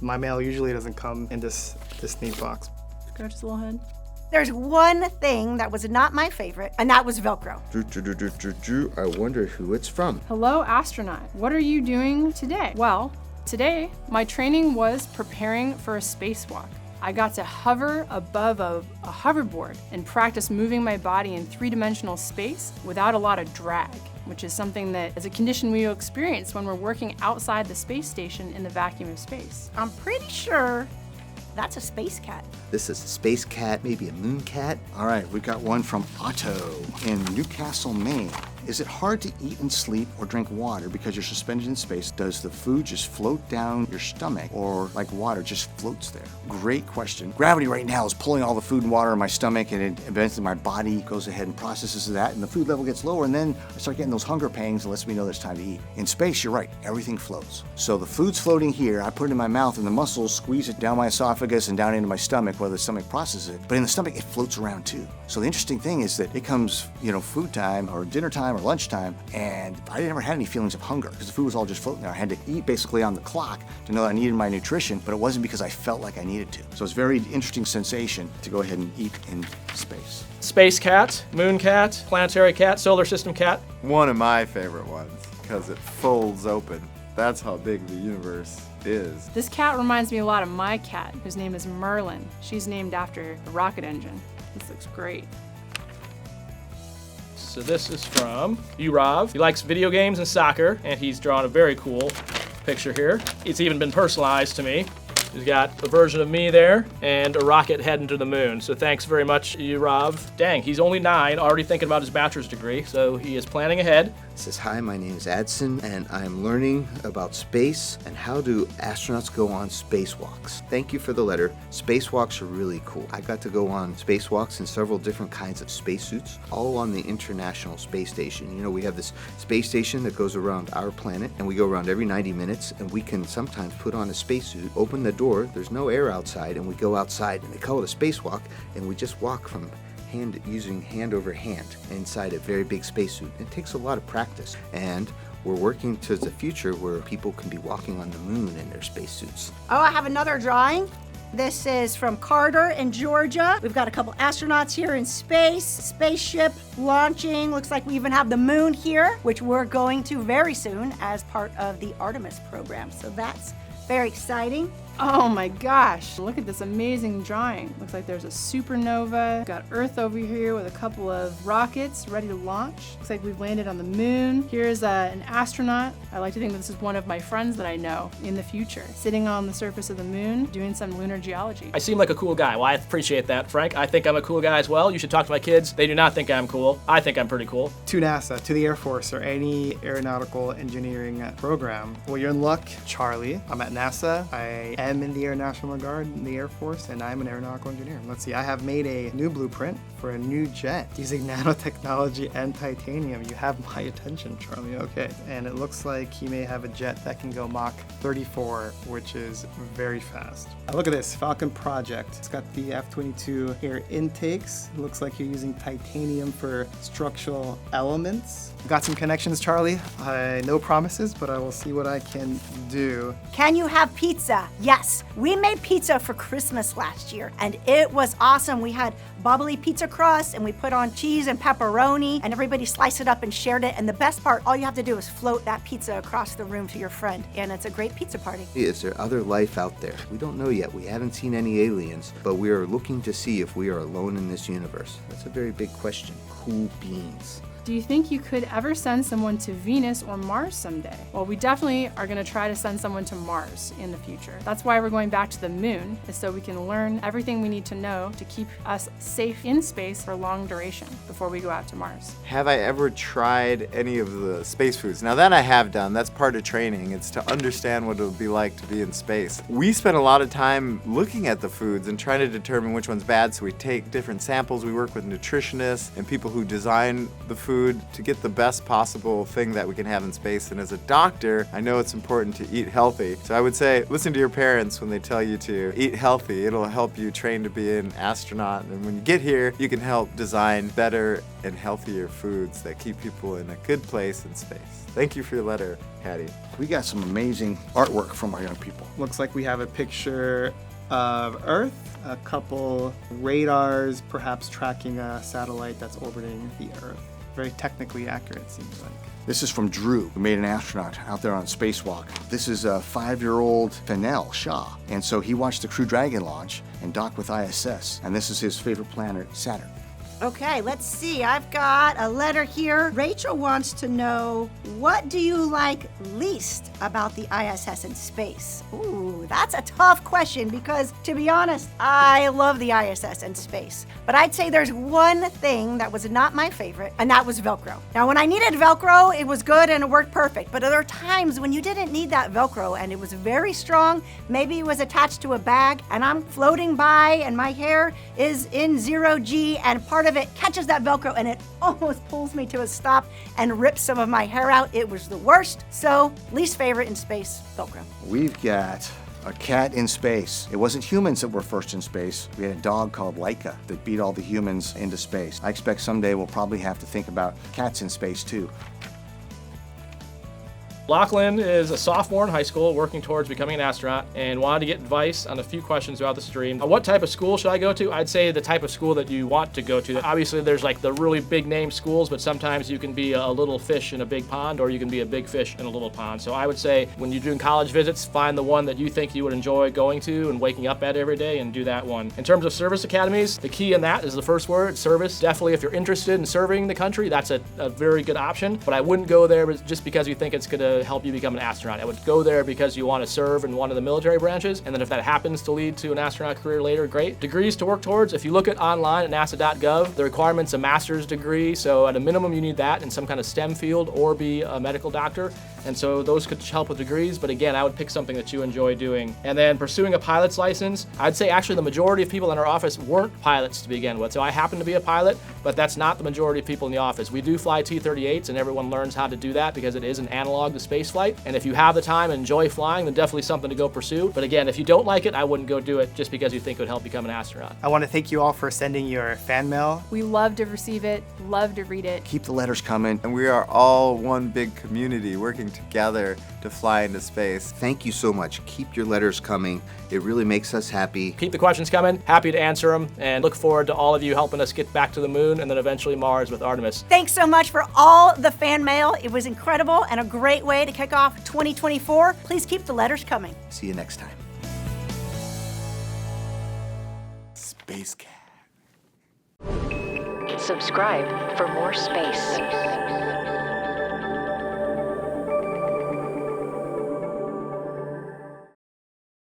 My mail usually doesn't come in this neat box. Scratch his little head. There's one thing that was not my favorite, and that was Velcro. I wonder who it's from. Hello, astronaut. What are you doing today? Well, today, my training was preparing for a spacewalk. I got to hover above a hoverboard and practice moving my body in three-dimensional space without a lot of drag, which is something that is a condition we will experience when we're working outside the space station in the vacuum of space. I'm pretty sure that's a space cat. This is a space cat, maybe a moon cat. All right, we got one from Otto in Newcastle, Maine. Is it hard to eat and sleep or drink water because you're suspended in space? Does the food just float down your stomach or like water just floats there? Great question. Gravity right now is pulling all the food and water in my stomach, and it eventually my body goes ahead and processes that, and the food level gets lower, and then I start getting those hunger pangs and lets me know that it's time to eat. In space, you're right, everything floats. So the food's floating here, I put it in my mouth, and the muscles squeeze it down my esophagus and down into my stomach while the stomach processes it. But in the stomach, it floats around too. So the interesting thing is that it comes, food time or dinner time or lunchtime, and I never had any feelings of hunger because the food was all just floating there. I had to eat basically on the clock to know that I needed my nutrition, but it wasn't because I felt like I needed to. So it's a very interesting sensation to go ahead and eat in space. Space cat, moon cat, planetary cat, solar system cat. One of my favorite ones because it folds open. That's how big the universe is. This cat reminds me a lot of my cat, whose name is Merlin. She's named after the rocket engine. This looks great. So this is from Urav. He likes video games and soccer, and he's drawn a very cool picture here. It's even been personalized to me. He's got a version of me there and a rocket heading to the moon. So thanks very much, Urav. Dang, he's only 9, already thinking about his bachelor's degree, so he is planning ahead. It says, hi, my name is Adson, and I'm learning about space and how do astronauts go on spacewalks. Thank you for the letter. Spacewalks are really cool. I got to go on spacewalks in several different kinds of spacesuits, all on the International Space Station. We have this space station that goes around our planet, and we go around every 90 minutes, and we can sometimes put on a spacesuit, open the door, there's no air outside, and we go outside, and they call it a spacewalk, and we just walk from using hand over hand inside a very big spacesuit. It takes a lot of practice, and we're working towards the future where people can be walking on the moon in their spacesuits. Oh, I have another drawing. This is from Carter in Georgia. We've got a couple astronauts here in space, spaceship launching. Looks like we even have the moon here, which we're going to very soon as part of the Artemis program. So that's very exciting. Oh my gosh, look at this amazing drawing. Looks like there's a supernova. Got Earth over here with a couple of rockets ready to launch. Looks like we've landed on the moon. Here's an astronaut. I like to think this is one of my friends that I know in the future, sitting on the surface of the moon doing some lunar geology. I seem like a cool guy. Well, I appreciate that, Frank. I think I'm a cool guy as well. You should talk to my kids. They do not think I'm cool. I think I'm pretty cool. To NASA, to the Air Force, or any aeronautical engineering program. Well, you're in luck, Charlie. I'm at NASA. I am in the Air National Guard in the Air Force, and I'm an aeronautical engineer. Let's see, I have made a new blueprint for a new jet using nanotechnology and titanium. You have my attention, Charlie. Okay. And it looks like he may have a jet that can go Mach 34, which is very fast. Look at this, Falcon Project. It's got the F-22 air intakes. It looks like you're using titanium for structural elements. Got some connections, Charlie. No promises, but I will see what I can do. Can you have pizza? Yes. We made pizza for Christmas last year, and it was awesome. We had bubbly pizza crust, and we put on cheese and pepperoni, and everybody sliced it up and shared it. And the best part, all you have to do is float that pizza across the room to your friend, and it's a great pizza party. Is there other life out there? We don't know yet. We haven't seen any aliens, but we are looking to see if we are alone in this universe. That's a very big question. Cool beans. Do you think you could ever send someone to Venus or Mars someday? Well, we definitely are going to try to send someone to Mars in the future. That's why we're going back to the moon, is so we can learn everything we need to know to keep us safe in space for long duration before we go out to Mars. Have I ever tried any of the space foods? Now that I have done, that's part of training. It's to understand what it would be like to be in space. We spend a lot of time looking at the foods and trying to determine which one's bad, so we take different samples. We work with nutritionists and people who design the food food to get the best possible thing that we can have in space. And as a doctor, I know it's important to eat healthy. So I would say, listen to your parents when they tell you to eat healthy. It'll help you train to be an astronaut. And when you get here, you can help design better and healthier foods that keep people in a good place in space. Thank you for your letter, Hattie. We got some amazing artwork from our young people. Looks like we have a picture of Earth, a couple radars, perhaps tracking a satellite that's orbiting the Earth. Very technically accurate, seems like. This is from Drew, who made an astronaut out there on Spacewalk. This is a 5-year-old Fennell Shaw, and so he watched the Crew Dragon launch and dock with ISS, and this is his favorite planet, Saturn. Okay, let's see. I've got a letter here. Rachel wants to know, what do you like least about the ISS and space? Ooh, that's a tough question because, to be honest, I love the ISS and space. But I'd say there's one thing that was not my favorite, and that was Velcro. Now, when I needed Velcro, it was good and it worked perfect. But there are times when you didn't need that Velcro and it was very strong. Maybe it was attached to a bag and I'm floating by and my hair is in 0G and part of it catches that Velcro and it almost pulls me to a stop and rips some of my hair out. It was the worst. So, least favorite in space, Velcro. We've got a cat in space. It wasn't humans that were first in space. We had a dog called Laika that beat all the humans into space. I expect someday we'll probably have to think about cats in space too. Lachlan is a sophomore in high school working towards becoming an astronaut and wanted to get advice on a few questions throughout the stream. What type of school should I go to? I'd say the type of school that you want to go to. Obviously, there's like the really big name schools, but sometimes you can be a little fish in a big pond or you can be a big fish in a little pond. So I would say when you're doing college visits, find the one that you think you would enjoy going to and waking up at every day and do that one. In terms of service academies, the key in that is the first word, service. Definitely if you're interested in serving the country, that's a very good option, but I wouldn't go there just because you think it's gonna help you become an astronaut. I would go there because you want to serve in one of the military branches, and then if that happens to lead to an astronaut career later, great. Degrees to work towards, if you look at online at nasa.gov, the requirement's a master's degree, so at a minimum you need that in some kind of STEM field or be a medical doctor, and so those could help with degrees, but again, I would pick something that you enjoy doing. And then pursuing a pilot's license, I'd say actually the majority of people in our office weren't pilots to begin with, so I happen to be a pilot, but that's not the majority of people in the office. We do fly T-38s, and everyone learns how to do that because it is an analog to space flight, and if you have the time and enjoy flying, then definitely something to go pursue. But again, if you don't like it, I wouldn't go do it just because you think it would help become an astronaut. I want to thank you all for sending your fan mail. We love to receive it, love to read it. Keep the letters coming. And we are all one big community working together to fly into space. Thank you so much. Keep your letters coming. It really makes us happy. Keep the questions coming. Happy to answer them, and look forward to all of you helping us get back to the moon and then eventually Mars with Artemis. Thanks so much for all the fan mail. It was incredible and a great way to kick off 2024. Please keep the letters coming. See you next time. Space Cat. Subscribe for more space.